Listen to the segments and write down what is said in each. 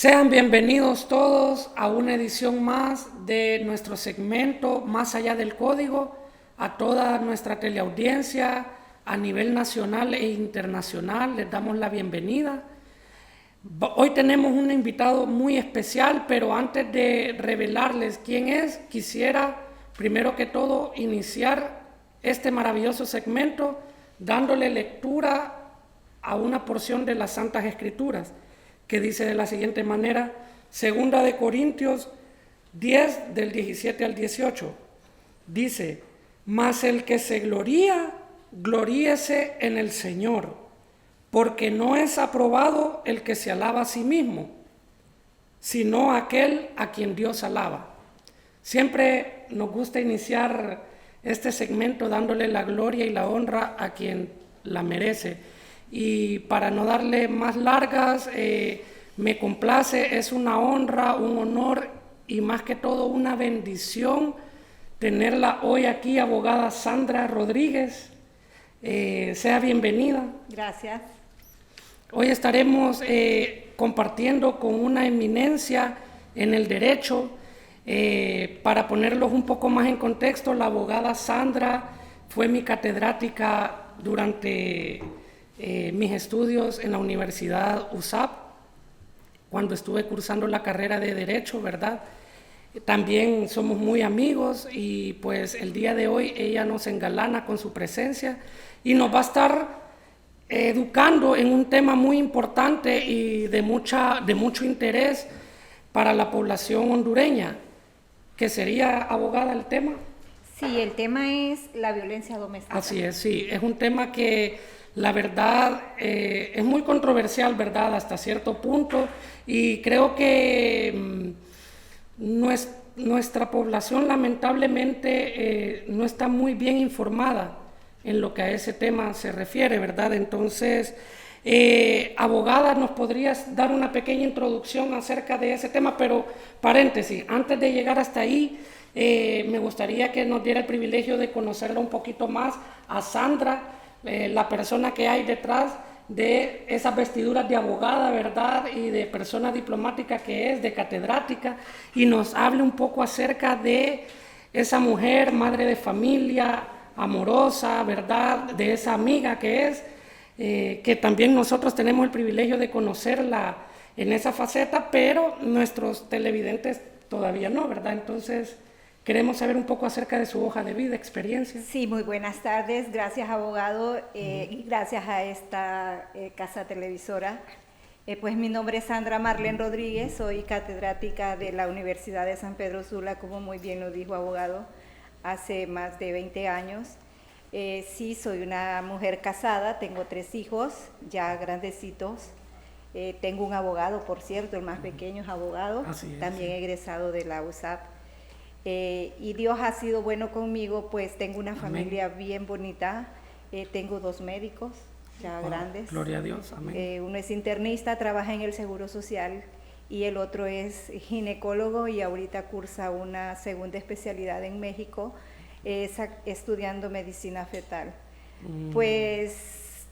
Sean bienvenidos todos a una edición más de nuestro segmento Más allá del código, a toda nuestra teleaudiencia a nivel nacional e internacional, les damos la bienvenida. Hoy tenemos un invitado muy especial, pero antes de revelarles quién es, quisiera primero que todo iniciar este maravilloso segmento dándole lectura a una porción de las Santas Escrituras, que dice de la siguiente manera, 2 Corintios 10, del 17 al 18, dice, mas el que se gloría, gloríese en el Señor, porque no es aprobado el que se alaba a sí mismo, sino aquel a quien Dios alaba. Siempre nos gusta iniciar este segmento dándole la gloria y la honra a quien la merece. Y para no darle más largas, me complace, es una honra, un honor y más que todo una bendición tenerla hoy aquí, abogada Sandra Rodríguez. Sea bienvenida. Gracias. Hoy estaremos compartiendo con una eminencia en el derecho. Para ponerlos un poco más en contexto, la abogada Sandra fue mi catedrática durante mis estudios en la Universidad USAP, cuando estuve cursando la carrera de Derecho, ¿verdad? También somos muy amigos y pues el día de hoy ella nos engalana con su presencia y nos va a estar educando en un tema muy importante y de mucho interés para la población hondureña, que sería, abogada, el tema. Sí, el tema es la violencia doméstica. Así es, sí, es un tema que la verdad es muy controversial, ¿verdad? Hasta cierto punto, y creo que nuestra población lamentablemente no está muy bien informada en lo que a ese tema se refiere, ¿verdad? Entonces, abogada, ¿nos podrías dar una pequeña introducción acerca de ese tema? Pero, paréntesis, antes de llegar hasta ahí, me gustaría que nos diera el privilegio de conocerla un poquito más a Sandra, la persona que hay detrás de esas vestiduras de abogada, ¿verdad? Y de persona diplomática que es, de catedrática, y nos hable un poco acerca de esa mujer, madre de familia, amorosa, ¿verdad? De esa amiga que es, que también nosotros tenemos el privilegio de conocerla en esa faceta, pero nuestros televidentes todavía no, ¿verdad? Entonces, queremos saber un poco acerca de su hoja de vida, experiencia. Sí, muy buenas tardes. Gracias, abogado, y gracias a esta casa televisora. Pues mi nombre es Sandra Marlene Rodríguez, soy catedrática de la Universidad de San Pedro Sula, como muy bien lo dijo, abogado, hace más de 20 años. Sí, soy una mujer casada, tengo 3 hijos, ya grandecitos. Tengo un abogado, por cierto, el más pequeño es abogado, también egresado de la USAP. Y Dios ha sido bueno conmigo, pues tengo una familia bien bonita, tengo 2 médicos ya grandes. Gloria a Dios, amén. Uno es internista, trabaja en el Seguro Social, y el otro es ginecólogo y ahorita cursa una segunda especialidad en México, estudiando medicina fetal. Pues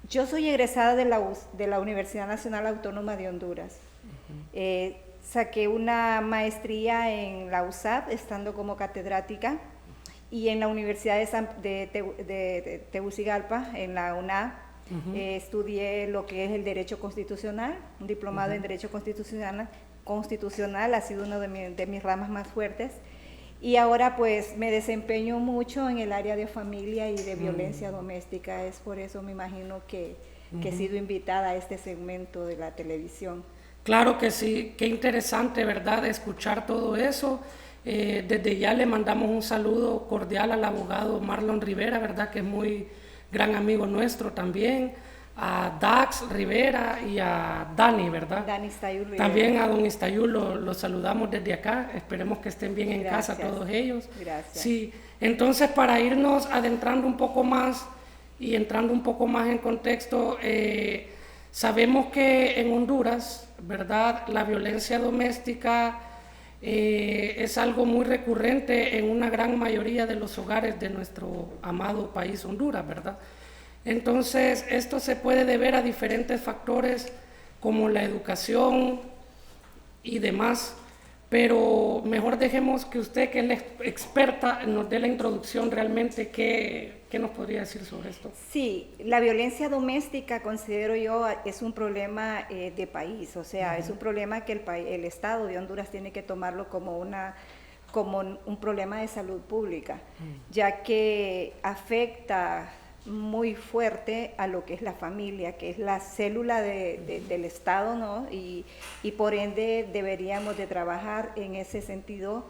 yo soy egresada de la Universidad Nacional Autónoma de Honduras. Saqué una maestría en la USAP, estando como catedrática, y en la Universidad de Tegucigalpa, en la UNA, estudié lo que es el Derecho Constitucional, un diplomado en Derecho Constitucional, ha sido uno de mis ramas más fuertes, y ahora pues me desempeño mucho en el área de familia y de violencia doméstica. Es por eso me imagino que he sido invitada a este segmento de la televisión. Claro que sí, qué interesante, ¿verdad?, escuchar todo eso. Desde ya le mandamos un saludo cordial al abogado Marlon Rivera, ¿verdad?, que es muy gran amigo nuestro también, a Dax Rivera y a Dani, ¿verdad? Dani Istayul Rivera. También a don Istayul lo saludamos desde acá, esperemos que estén bien en Gracias. casa todos ellos. Gracias. Sí, entonces para irnos adentrando un poco más y entrando un poco más en contexto, sabemos que en Honduras, ¿verdad?, la violencia doméstica es algo muy recurrente en una gran mayoría de los hogares de nuestro amado país Honduras, ¿verdad? Entonces, esto se puede deber a diferentes factores como la educación, y demás, pero mejor dejemos que usted, que es la experta, nos dé la introducción realmente. ¿Qué nos podría decir sobre esto? Sí, la violencia doméstica, considero yo, es un problema de país, o sea, es un problema que el Estado de Honduras tiene que tomarlo como un problema de salud pública, ya que afecta muy fuerte a lo que es la familia, que es la célula del Estado, ¿no? Y por ende deberíamos de trabajar en ese sentido,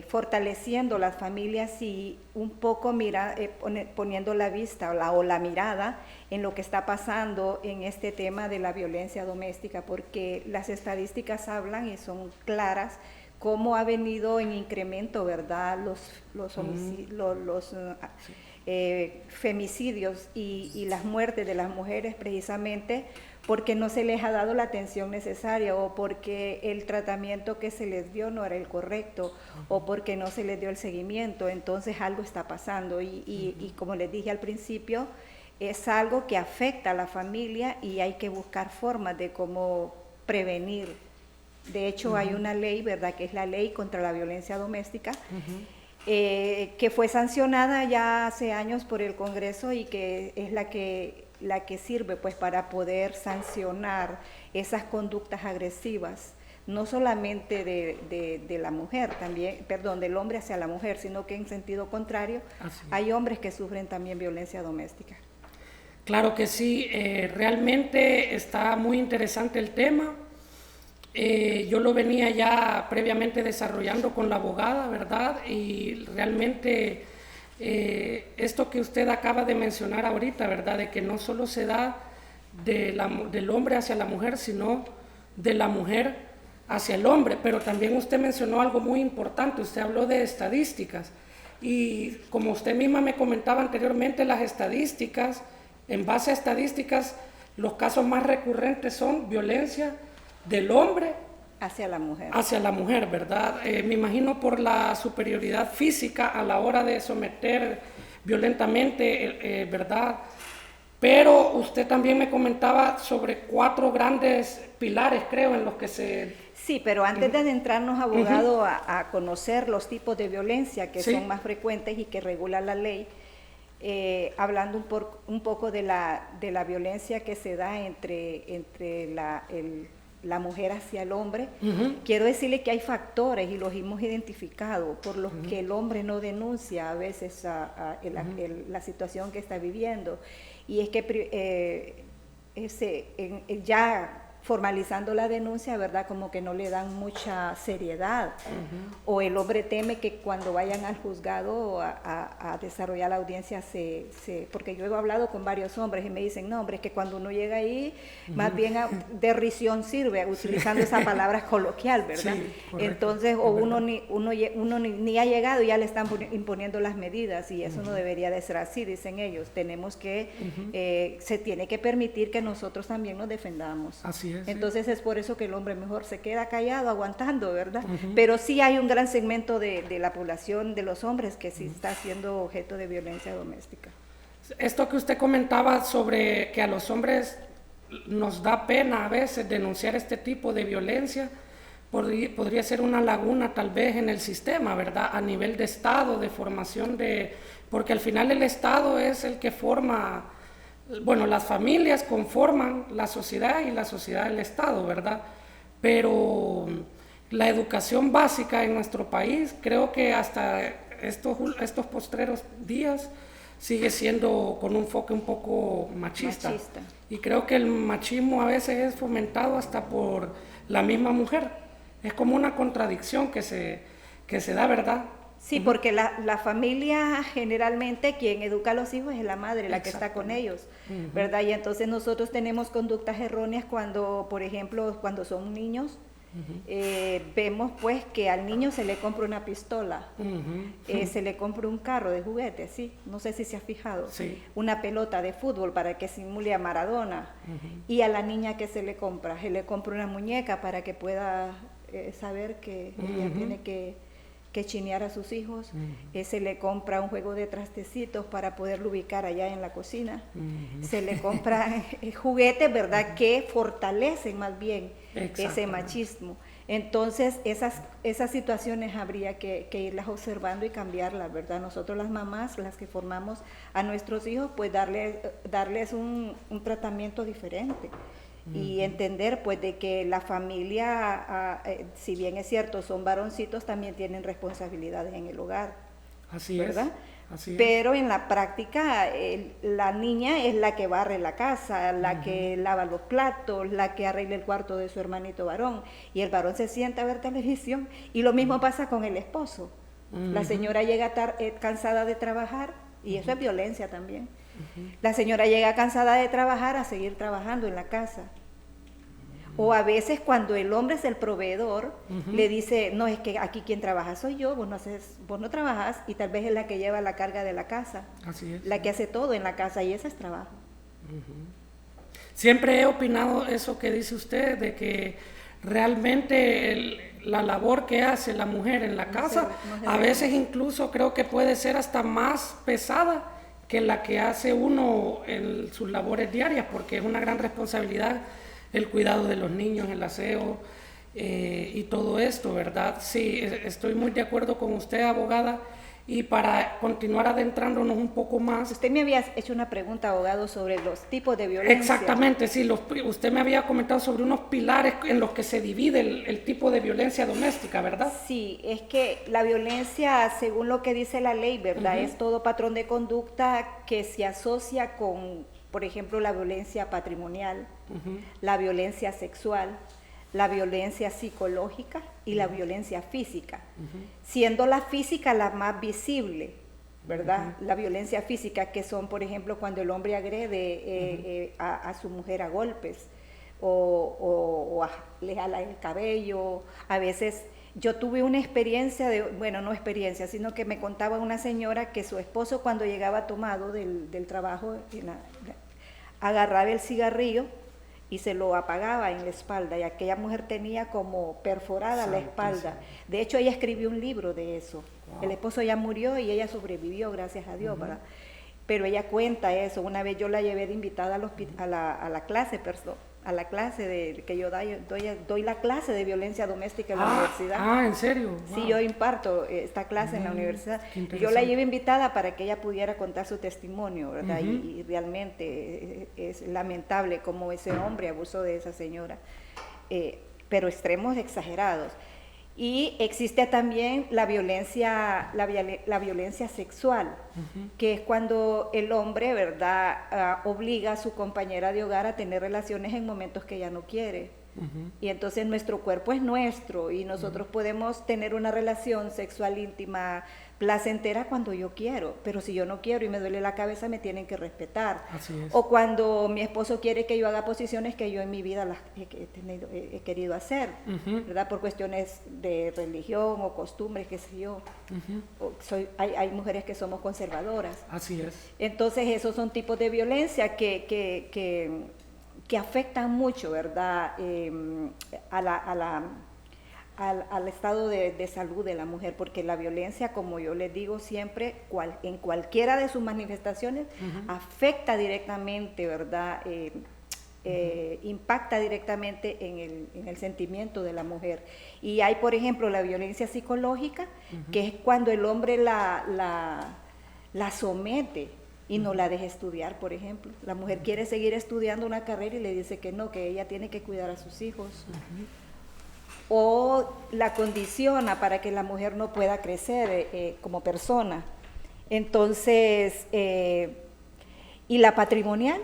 fortaleciendo las familias y un poco poniendo la vista o la mirada en lo que está pasando en este tema de la violencia doméstica, porque las estadísticas hablan y son claras cómo ha venido en incremento, ¿verdad?, los femicidios y las muertes de las mujeres, precisamente porque no se les ha dado la atención necesaria, o porque el tratamiento que se les dio no era el correcto, o porque no se les dio el seguimiento. Entonces algo está pasando y como les dije al principio, es algo que afecta a la familia y hay que buscar formas de cómo prevenir. De hecho, hay una ley, ¿verdad?, que es la Ley contra la Violencia Doméstica, que fue sancionada ya hace años por el Congreso y que es la que sirve pues para poder sancionar esas conductas agresivas, no solamente de la mujer, también, perdón, del hombre hacia la mujer, sino que en sentido contrario, hay hombres que sufren también violencia doméstica. Claro que sí, realmente está muy interesante el tema. Yo lo venía ya previamente desarrollando con la abogada, ¿verdad? Y realmente esto que usted acaba de mencionar ahorita, ¿verdad?, de que no solo se da del hombre hacia la mujer, sino de la mujer hacia el hombre. Pero también usted mencionó algo muy importante, usted habló de estadísticas. Y como usted misma me comentaba anteriormente, las estadísticas, en base a estadísticas, los casos más recurrentes son violencia del hombre hacia la mujer. Hacia la mujer, ¿verdad? Me imagino por la superioridad física a la hora de someter violentamente, ¿verdad? Pero usted también me comentaba sobre 4 grandes pilares, creo, en los que se... Sí, pero antes de adentrarnos, abogado, a conocer los tipos de violencia que son más frecuentes y que regula la ley, hablando un poco de la violencia que se da entre la mujer hacia el hombre, quiero decirle que hay factores y los hemos identificado por los que el hombre no denuncia a veces la situación que está viviendo, y es que ya formalizando la denuncia, ¿verdad?, como que no le dan mucha seriedad, o el hombre teme que cuando vayan al juzgado a desarrollar la audiencia porque yo he hablado con varios hombres y me dicen, no, hombre, es que cuando uno llega ahí, más bien de risión sirve, utilizando esa palabra coloquial, ¿verdad? Sí, entonces, o uno ni ha llegado y ya le están imponiendo las medidas, y eso no debería de ser así, dicen ellos. Tenemos que, se tiene que permitir que nosotros también nos defendamos. Así es. Entonces es por eso que el hombre mejor se queda callado, aguantando, ¿verdad? Pero sí hay un gran segmento de la población, de los hombres, que sí está siendo objeto de violencia doméstica. Esto que usted comentaba sobre que a los hombres nos da pena a veces denunciar este tipo de violencia, podría ser una laguna tal vez en el sistema, ¿verdad?, a nivel de Estado, de formación porque al final el Estado es el que forma... Bueno, las familias conforman la sociedad y la sociedad el Estado, ¿verdad? Pero la educación básica en nuestro país, creo que hasta estos postreros días sigue siendo con un enfoque un poco machista. Y creo que el machismo a veces es fomentado hasta por la misma mujer. Es como una contradicción que se da, ¿verdad? Sí, porque la familia, generalmente quien educa a los hijos es la madre, la que está con ellos, ¿verdad? Y entonces nosotros tenemos conductas erróneas cuando, por ejemplo, cuando son niños, vemos pues que al niño se le compra una pistola, se le compra un carro de juguete, ¿sí? No sé si se ha fijado, una pelota de fútbol para que simule a Maradona, y a la niña que se le compra una muñeca para que pueda saber que ella tiene que chinear a sus hijos, se le compra un juego de trastecitos para poderlo ubicar allá en la cocina, se le compra juguetes, ¿verdad?, que fortalecen más bien ese machismo. Entonces, esas situaciones habría que irlas observando y cambiarlas, ¿verdad? Nosotros las mamás, las que formamos a nuestros hijos, pues darles un tratamiento diferente y entender pues de que la familia, si bien es cierto, son varoncitos, también tienen responsabilidades en el hogar. Así ¿verdad? es. Así Pero en la práctica la niña es la que barre la casa, la que lava los platos, la que arregla el cuarto de su hermanito varón, y el varón se sienta a ver televisión, y lo mismo pasa con el esposo. La señora llega cansada de trabajar, y eso es violencia también. La señora llega cansada de trabajar a seguir trabajando en la casa. O a veces cuando el hombre es el proveedor, le dice, no, es que aquí quien trabaja soy yo, vos no trabajas, y tal vez es la que lleva la carga de la casa. Así es. La que hace todo en la casa, y ese es trabajo. Siempre he opinado eso que dice usted, de que realmente la labor que hace la mujer en la casa, a veces incluso creo que puede ser hasta más pesada que la que hace uno en sus labores diarias, porque es una gran responsabilidad el cuidado de los niños, el aseo y todo esto, ¿verdad? Sí, estoy muy de acuerdo con usted, abogada. Y para continuar adentrándonos un poco más... Usted me había hecho una pregunta, abogado, sobre los tipos de violencia. Exactamente, sí. Usted me había comentado sobre unos pilares en los que se divide el tipo de violencia doméstica, ¿verdad? Sí, es que la violencia, según lo que dice la ley, ¿verdad? Es todo patrón de conducta que se asocia con, por ejemplo, la violencia patrimonial, la violencia sexual, la violencia psicológica y la violencia física, siendo la física la más visible, ¿verdad? La violencia física, que son, por ejemplo, cuando el hombre agrede a su mujer a golpes o le jala el cabello. A veces yo tuve una experiencia no experiencia, sino que me contaba una señora que su esposo, cuando llegaba tomado del trabajo, agarraba el cigarrillo y se lo apagaba en la espalda, y aquella mujer tenía como perforada la espalda. De hecho, ella escribió un libro de eso. El esposo ya murió y ella sobrevivió, gracias a Dios, ¿verdad? Pero ella cuenta eso. Una vez yo la llevé de invitada a la clase, que yo doy la clase de violencia doméstica en la universidad. ¿En serio? Wow. Sí, yo imparto esta clase en la universidad. Yo la llevé invitada para que ella pudiera contar su testimonio, ¿verdad? Y realmente es lamentable cómo ese hombre abusó de esa señora, pero extremos exagerados. Y existe también la violencia sexual, que es cuando el hombre, ¿verdad?, obliga a su compañera de hogar a tener relaciones en momentos que ella no quiere. Y entonces nuestro cuerpo es nuestro, y nosotros podemos tener una relación sexual íntima placentera cuando yo quiero, pero si yo no quiero y me duele la cabeza, me tienen que respetar. Así es. O cuando mi esposo quiere que yo haga posiciones que yo en mi vida las he querido hacer, ¿verdad? Por cuestiones de religión o costumbres, qué sé yo. Hay mujeres que somos conservadoras. Así es. Entonces esos son tipos de violencia que afectan mucho, ¿verdad? Al estado de salud de la mujer, porque la violencia, como yo les digo siempre, en cualquiera de sus manifestaciones, afecta directamente, ¿verdad? Impacta directamente en el sentimiento de la mujer. Y hay, por ejemplo, la violencia psicológica, que es cuando el hombre la somete y no la deja estudiar, por ejemplo. La mujer quiere seguir estudiando una carrera y le dice que no, que ella tiene que cuidar a sus hijos. O la condiciona para que la mujer no pueda crecer como persona. Entonces, y la patrimonial.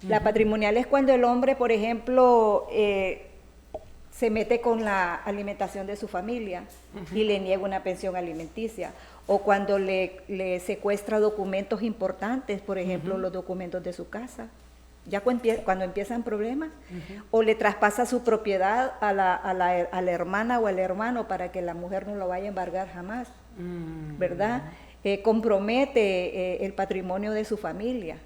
La patrimonial es cuando el hombre, por ejemplo, se mete con la alimentación de su familia y le niega una pensión alimenticia. O cuando le secuestra documentos importantes, por ejemplo, los documentos de su casa. Ya cuando empiezan problemas, o le traspasa su propiedad a la hermana o al hermano para que la mujer no lo vaya a embargar jamás, ¿verdad? Compromete el patrimonio de su familia.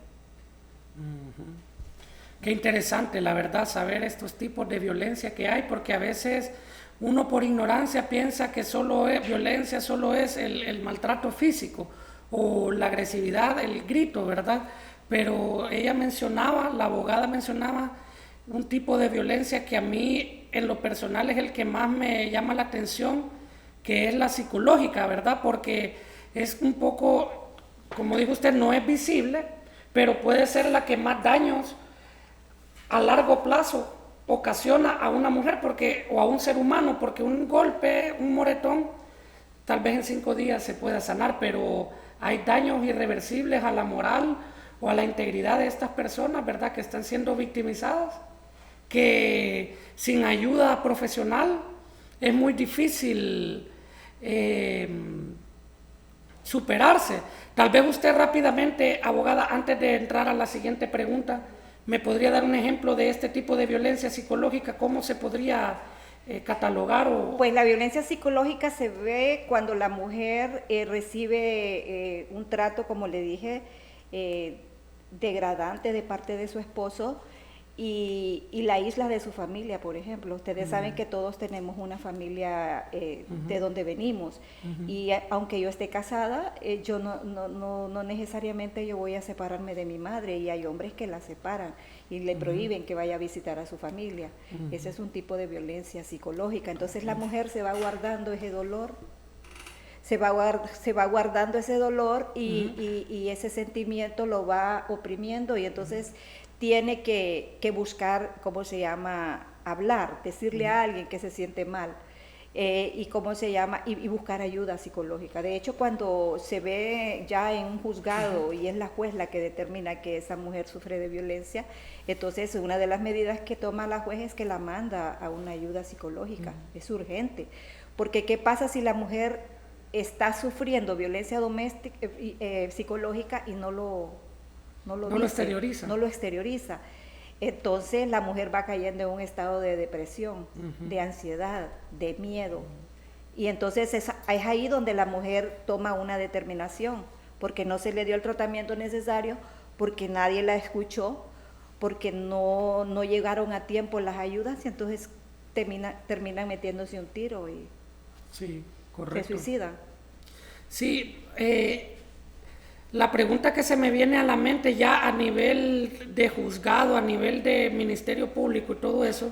Qué interesante, la verdad, saber estos tipos de violencia que hay, porque a veces uno por ignorancia piensa que solo es violencia, solo es el maltrato físico o la agresividad, el grito, ¿verdad? Pero ella mencionaba, la abogada mencionaba un tipo de violencia que a mí en lo personal es el que más me llama la atención, que es la psicológica, ¿verdad? Porque es un poco, como dijo usted, no es visible, pero puede ser la que más daños a largo plazo ocasiona a una mujer o a un ser humano, porque un golpe, un moretón, tal vez en 5 días se pueda sanar, pero hay daños irreversibles a la moral o a la integridad de estas personas, ¿verdad?, que están siendo victimizadas, que sin ayuda profesional es muy difícil superarse. Tal vez usted rápidamente, abogada, antes de entrar a la siguiente pregunta, me podría dar un ejemplo de este tipo de violencia psicológica, cómo se podría catalogar o... Pues la violencia psicológica se ve cuando la mujer recibe un trato, como le dije, degradante de parte de su esposo y la isla de su familia, por ejemplo. Ustedes saben que todos tenemos una familia de donde venimos y aunque yo esté casada, yo no necesariamente yo voy a separarme de mi madre, y hay hombres que la separan y le prohíben que vaya a visitar a su familia. Ese es un tipo de violencia psicológica. Entonces la mujer se va guardando ese dolor, se va guardando ese dolor y ese sentimiento lo va oprimiendo, y entonces tiene que buscar, ¿cómo se llama?, hablar, decirle a alguien que se siente mal, y buscar ayuda psicológica. De hecho, cuando se ve ya en un juzgado y es la juez la que determina que esa mujer sufre de violencia, entonces una de las medidas que toma la juez es que la manda a una ayuda psicológica. Es urgente, porque ¿qué pasa si la mujer está sufriendo violencia doméstica, psicológica, y no lo exterioriza? No lo exterioriza. Entonces la mujer va cayendo en un estado de depresión, de ansiedad, de miedo. Y entonces es ahí donde la mujer toma una determinación, porque no se le dio el tratamiento necesario, porque nadie la escuchó, porque no llegaron a tiempo las ayudas, y entonces terminan metiéndose un tiro y sí, correcto, se suicida. Sí, la pregunta que se me viene a la mente ya a nivel de juzgado, a nivel de Ministerio Público y todo eso,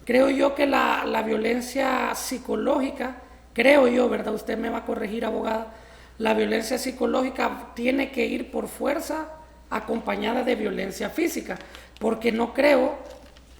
creo yo que la violencia psicológica, creo yo, ¿verdad? Usted me va a corregir, abogada, la violencia psicológica tiene que ir por fuerza acompañada de violencia física, porque no creo,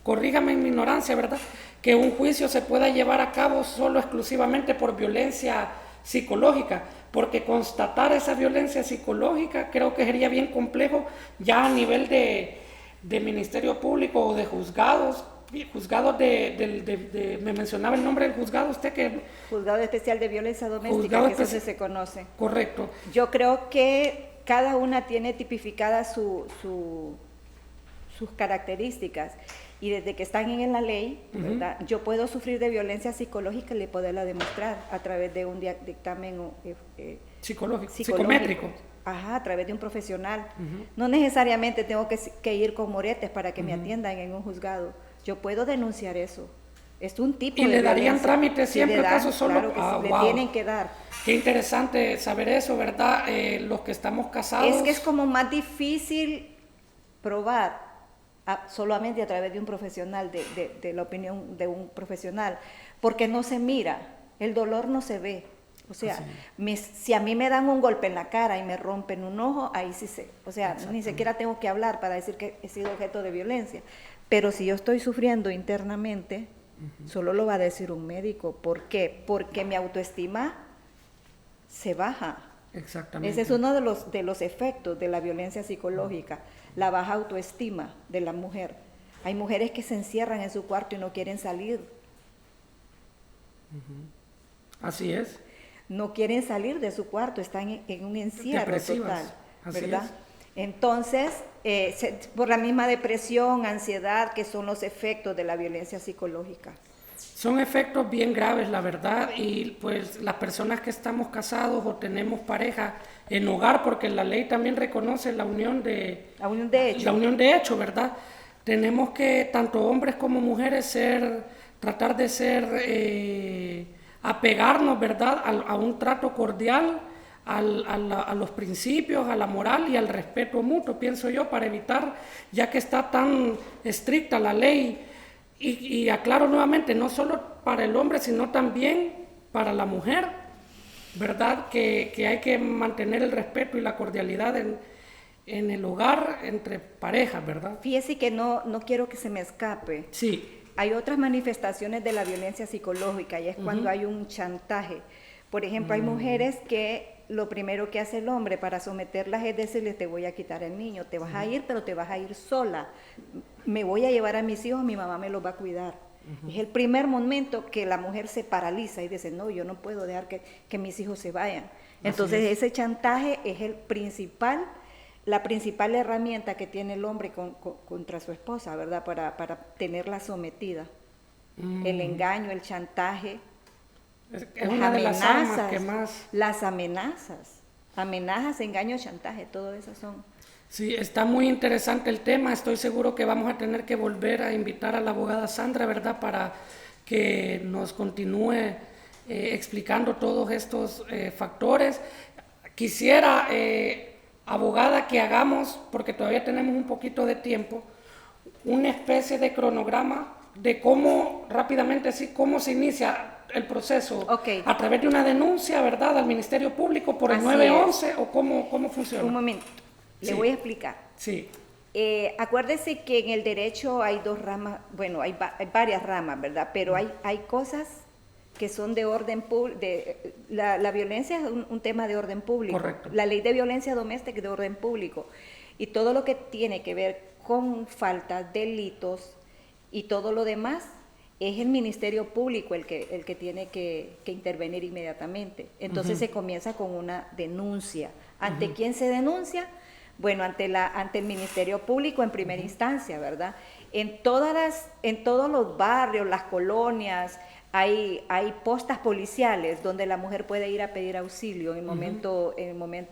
corrígame en mi ignorancia, ¿verdad?, que un juicio se pueda llevar a cabo solo exclusivamente por violencia psicológica, porque constatar esa violencia psicológica creo que sería bien complejo ya a nivel de Ministerio Público o de juzgados me mencionaba el nombre del juzgado usted, que Juzgado Especial de Violencia Doméstica, que eso se conoce. Correcto. Yo creo que cada una tiene tipificadas sus características, y desde que están en la ley, ¿verdad?, yo puedo sufrir de violencia psicológica y le poderla demostrar a través de un dictamen psicométrico. Ajá, a través de un profesional. No necesariamente tengo que ir con moretes para que me atiendan en un juzgado. Yo puedo denunciar eso. Es un tipo de violencia. ¿Y le darían violencia. trámite siempre, caso solo? Claro que sí, le tienen que dar. Qué interesante saber eso, ¿verdad? Los que estamos casados. Es que es como más difícil probar solamente a través de un profesional, de la opinión de un profesional, porque no se mira, el dolor no se ve. O sea, si a mí me dan un golpe en la cara y me rompen un ojo, ahí sí sé. O sea, ni siquiera tengo que hablar para decir que he sido objeto de violencia. Pero si yo estoy sufriendo internamente, solo lo va a decir un médico. ¿Por qué? Porque mi autoestima se baja. Exactamente. Ese es uno de los efectos de la violencia psicológica, la baja autoestima de la mujer. Hay mujeres que se encierran en su cuarto y no quieren salir. Así es. No quieren salir de su cuarto, están en un encierro depresivas, total, ¿verdad? Es. Entonces, por la misma depresión, ansiedad, que son los efectos de la violencia psicológica. Son efectos bien graves, la verdad, y pues las personas que estamos casados o tenemos pareja en hogar, porque la ley también reconoce la unión de hecho. La unión de hecho, ¿verdad? Tenemos que, tanto hombres como mujeres, tratar de ser, apegarnos, ¿verdad?, a un trato cordial, a los principios, a la moral y al respeto mutuo, pienso yo, para evitar, ya que está tan estricta la ley, y aclaro nuevamente, no solo para el hombre, sino también para la mujer, ¿verdad? Que hay que mantener el respeto y la cordialidad en el hogar entre parejas, ¿verdad? Fíjese que no quiero que se me escape. Sí. Hay otras manifestaciones de la violencia psicológica y es cuando hay un chantaje. Por ejemplo, hay mujeres que lo primero que hace el hombre para someterlas es decirle: te voy a quitar el niño, te vas a ir, pero te vas a ir sola. Me voy a llevar a mis hijos, mi mamá me los va a cuidar. Es el primer momento que la mujer se paraliza y dice: no, yo no puedo dejar que mis hijos se vayan. Entonces ese chantaje es la principal herramienta que tiene el hombre contra su esposa, ¿verdad? Para tenerla sometida. El engaño, el chantaje, Es una de las armas que más... Las amenazas, engaño, chantaje, todo eso son... Sí, está muy interesante el tema. Estoy seguro que vamos a tener que volver a invitar a la abogada Sandra, ¿verdad? Para que nos continúe explicando todos estos factores. Quisiera, abogada, que hagamos, porque todavía tenemos un poquito de tiempo, una especie de cronograma de cómo, rápidamente así, cómo se inicia el proceso. Okay. A través de una denuncia, ¿verdad?, al Ministerio Público por el 911, o cómo funciona. Un momento, le voy a explicar. Sí. Acuérdese que en el derecho hay dos ramas, bueno, hay varias ramas, ¿verdad? Pero hay cosas que son de orden público, la violencia es un tema de orden público. Correcto. La ley de violencia doméstica es de orden público. Y todo lo que tiene que ver con faltas, delitos y todo lo demás, es el Ministerio Público el que tiene que intervenir inmediatamente. Entonces se comienza con una denuncia. ¿Ante quién se denuncia? Bueno, ante el Ministerio Público en primera instancia, ¿verdad? En todos los barrios, las colonias, hay postas policiales donde la mujer puede ir a pedir auxilio en el momento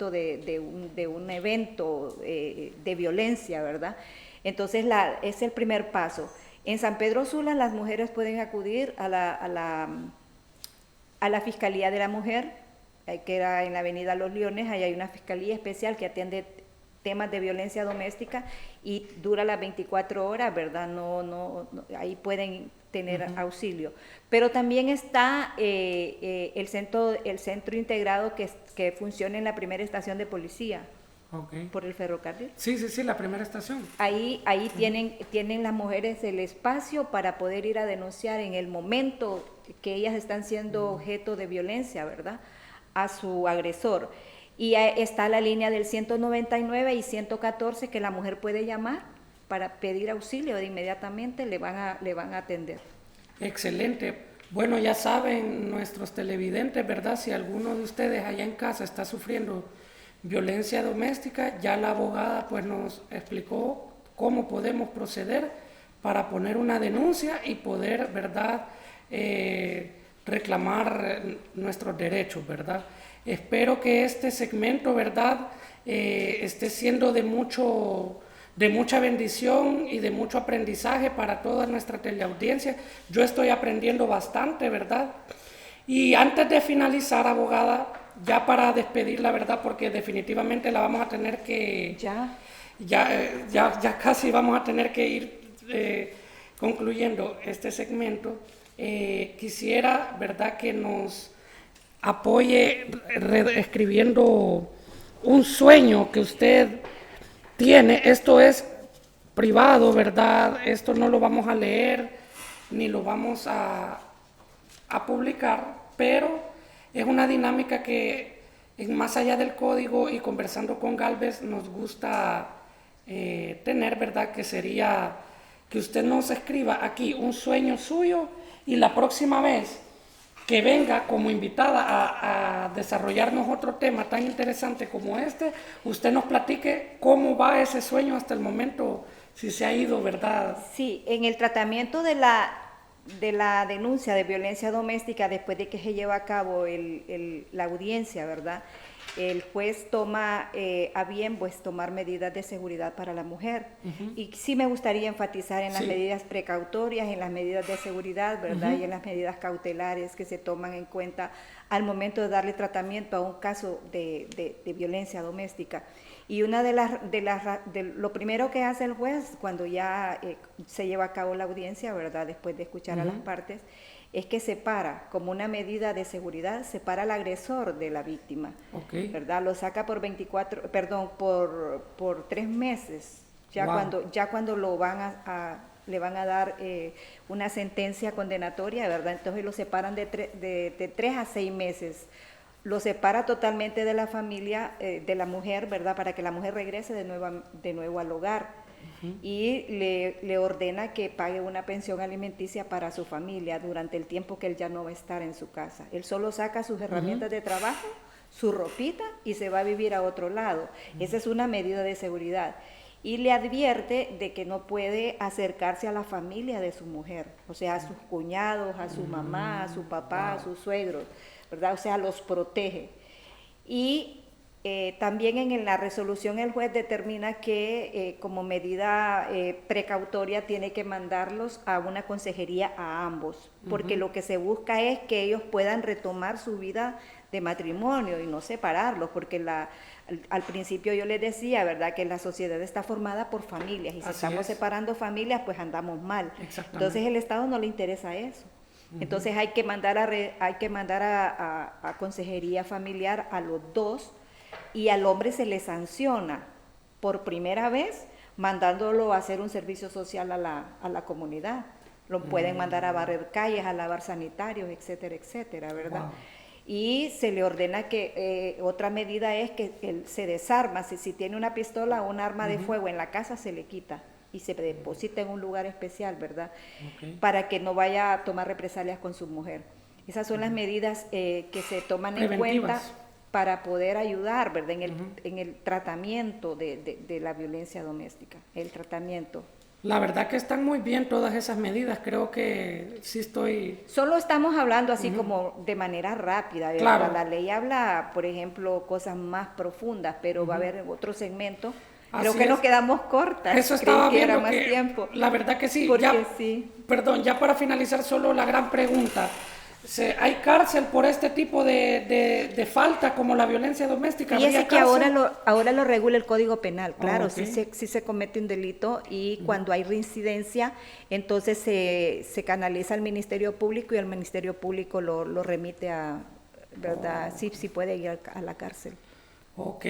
de un evento de violencia, ¿verdad? Entonces es el primer paso. En San Pedro Sula las mujeres pueden acudir a la Fiscalía de la Mujer, que era en la Avenida Los Leones. Ahí hay una fiscalía especial que atiende temas de violencia doméstica y dura las 24 horas, ¿verdad? No, ahí pueden tener auxilio. Pero también está el centro integrado que funciona en la primera estación de policía. Okay. Por el ferrocarril. Sí, la primera estación. Ahí tienen las mujeres el espacio para poder ir a denunciar en el momento que ellas están siendo objeto de violencia, ¿verdad?, a su agresor. Y está la línea del 199 y 114 que la mujer puede llamar para pedir auxilio, de inmediatamente le van a atender. Excelente. Bueno, ya saben nuestros televidentes, ¿verdad? Si alguno de ustedes allá en casa está sufriendo violencia doméstica, ya la abogada pues nos explicó cómo podemos proceder para poner una denuncia y poder, ¿verdad?, reclamar nuestros derechos, ¿verdad? Espero que este segmento, ¿verdad?, esté siendo de mucha bendición y de mucho aprendizaje para toda nuestra teleaudiencia. Yo estoy aprendiendo bastante, ¿verdad? Y antes de finalizar, abogada, ya para despedirla, ¿verdad?, porque definitivamente la vamos a tener que... Ya casi vamos a tener que ir concluyendo este segmento. Quisiera, ¿verdad?, que nos apoye escribiendo un sueño que usted tiene. Esto es privado, ¿verdad? Esto no lo vamos a leer ni lo vamos a publicar, pero es una dinámica que más allá del código y conversando con Galvez nos gusta tener, ¿verdad?, que sería que usted nos escriba aquí un sueño suyo y la próxima vez que venga como invitada a desarrollarnos otro tema tan interesante como este, usted nos platique cómo va ese sueño hasta el momento, si se ha ido, ¿verdad? Sí, en el tratamiento de la denuncia de violencia doméstica, después de que se lleva a cabo la audiencia, ¿verdad? el juez toma a bien pues tomar medidas de seguridad para la mujer. Y sí me gustaría enfatizar en las medidas precautorias, en las medidas de seguridad, ¿verdad? Y en las medidas cautelares que se toman en cuenta al momento de darle tratamiento a un caso de violencia doméstica. Y una de lo primero que hace el juez cuando ya se lleva a cabo la audiencia, ¿verdad? Después de escuchar a las partes, es que separa, como una medida de seguridad, separa al agresor de la víctima, ¿verdad? Lo saca por 3 meses, ya cuando lo le van a dar una sentencia condenatoria, ¿verdad? Entonces lo separan de 3 a 6 meses. Lo separa totalmente de la familia, de la mujer, ¿verdad? Para que la mujer regrese de nuevo al hogar. Y le ordena que pague una pensión alimenticia para su familia durante el tiempo que él ya no va a estar en su casa. Él solo saca sus herramientas de trabajo, su ropita y se va a vivir a otro lado. Esa es una medida de seguridad. Y le advierte de que no puede acercarse a la familia de su mujer, o sea, a sus cuñados, a su mamá, a su papá, a sus suegros, ¿verdad? O sea, los protege. Y también en la resolución el juez determina que como medida precautoria tiene que mandarlos a una consejería a ambos, porque lo que se busca es que ellos puedan retomar su vida de matrimonio y no separarlos, porque al principio yo les decía, ¿verdad?, que la sociedad está formada por familias y si estamos separando familias, pues andamos mal. Entonces el Estado no le interesa eso. Entonces hay que mandar a consejería familiar a los dos y al hombre se le sanciona por primera vez mandándolo a hacer un servicio social a la comunidad. Lo pueden mandar a barrer calles, a lavar sanitarios, etcétera, etcétera, ¿verdad? Y se le ordena que otra medida es que él se desarma, si tiene una pistola o un arma de fuego en la casa se le quita y se deposita en un lugar especial, ¿verdad? Para que no vaya a tomar represalias con su mujer. Esas son las medidas que se toman en cuenta para poder ayudar, ¿verdad?, en el tratamiento de la violencia doméstica, el tratamiento. La verdad que están muy bien todas esas medidas, creo que sí estoy... Solo estamos hablando así como de manera rápida, ¿verdad? Claro. La ley habla, por ejemplo, cosas más profundas, pero va a haber otro segmento. Creo que nos quedamos cortas. Eso estaba viendo era más tiempo. La verdad que sí. Porque Perdón, ya para finalizar solo la gran pregunta. ¿Hay cárcel por este tipo de falta como la violencia doméstica? Fíjese que ahora lo regula el Código Penal, claro, sí se comete un delito y cuando hay reincidencia, entonces se canaliza al Ministerio Público y el Ministerio Público lo remite a, ¿verdad? Sí puede ir a la cárcel. Ok,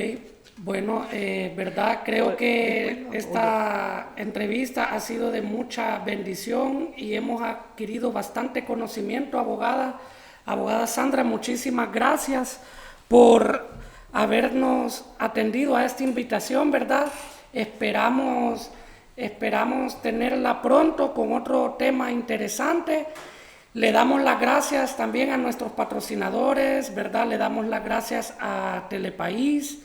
bueno, verdad, creo que esta entrevista ha sido de mucha bendición y hemos adquirido bastante conocimiento, abogada Sandra, muchísimas gracias por habernos atendido a esta invitación, ¿verdad? Esperamos tenerla pronto con otro tema interesante. Le damos las gracias también a nuestros patrocinadores, ¿verdad? Le damos las gracias a Telepaís,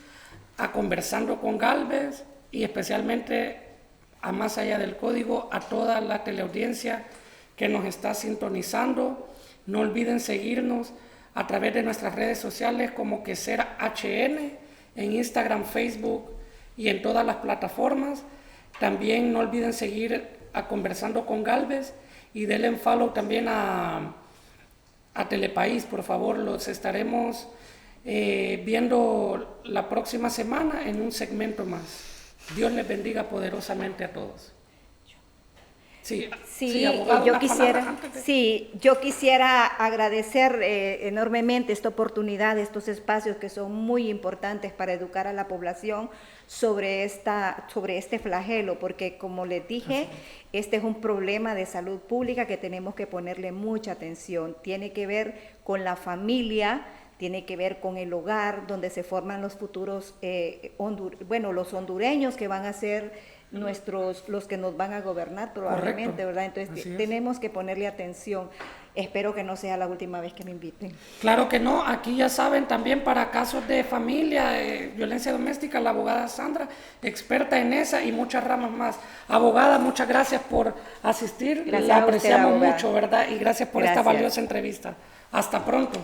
a Conversando con Galvez y especialmente a Más Allá del Código, a toda la teleaudiencia que nos está sintonizando. No olviden seguirnos a través de nuestras redes sociales como Quesera HN, en Instagram, Facebook y en todas las plataformas. También no olviden seguir a Conversando con Galvez y denle follow también a Telepaís, por favor. Los estaremos viendo la próxima semana en un segmento más. Dios les bendiga poderosamente a todos. Yo quisiera agradecer enormemente esta oportunidad, estos espacios que son muy importantes para educar a la población sobre este flagelo, porque como les dije, este es un problema de salud pública que tenemos que ponerle mucha atención. Tiene que ver con la familia, tiene que ver con el hogar, donde se forman los futuros, los hondureños que van a ser los que nos van a gobernar probablemente. Correcto. ¿Verdad? Entonces tenemos que ponerle atención. Espero que no sea la última vez que me inviten. Claro que no, aquí ya saben también para casos de familia, violencia doméstica, la abogada Sandra, experta en esa y muchas ramas más. Abogada, muchas gracias por asistir, la apreciamos mucho, ¿verdad? Y gracias por esta valiosa entrevista. Hasta pronto.